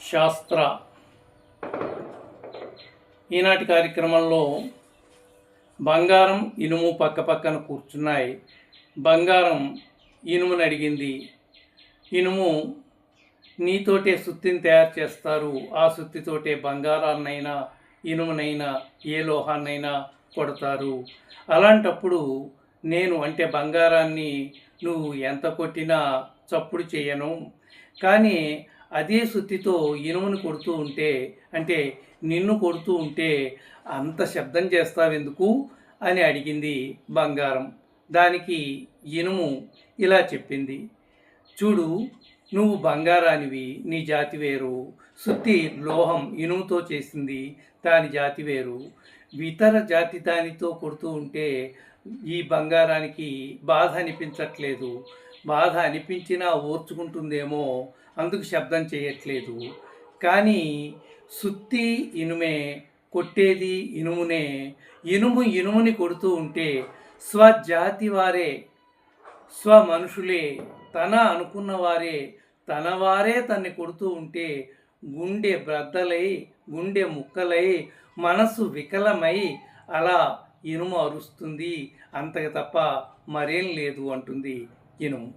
శాస్త్ర ఈనాటి కార్యక్రమంలో బంగారం ఇనుము పక్కపక్కన కూర్చున్నాయి. బంగారం ఇనుముని అడిగింది, ఇనుము నీతోటే సుత్తిని తయారు చేస్తారు, ఆ సుత్తితోటే బంగారాన్నైనా ఇనుమునైనా ఏ లోహాన్నైనా కొడతారు. అలాంటప్పుడు నేను అంటే బంగారాన్ని నువ్వు ఎంత కొట్టినా చప్పుడు చేయను, కానీ అదే సుత్తితో ఇనుమును కొడుతూ ఉంటే అంటే నిన్ను కొడుతూ ఉంటే అంత శబ్దం చేస్తావెందుకు అని అడిగింది బంగారం. దానికి ఇనుము ఇలా చెప్పింది, చూడు, నువ్వు బంగారానివి, నీ జాతి వేరు. సుత్తి లోహం ఇనుముతో చేసింది, దాని జాతి వేరు. ఇతర జాతి దానితో కొడుతూ ఉంటే ఈ బంగారానికి బాధ అనిపించట్లేదు. బాధ అనిపించినా ఓర్చుకుంటుందేమో, అందుకు శబ్దం చేయట్లేదు. కానీ సుత్తి ఇనుమే, కొట్టేది ఇనుమునే. ఇనుము ఇనుముని కొడుతూ ఉంటే స్వజాతి వారే, మనుషులే, తన అనుకున్న వారే, తన వారే తన్ని కొడుతూ ఉంటే గుండె బ్రద్దలై, గుండె ముక్కలై, మనసు వికలమై అలా ఇనుము అరుస్తుంది, అంతకు తప్ప మరేం లేదు అంటుంది ఇనుము.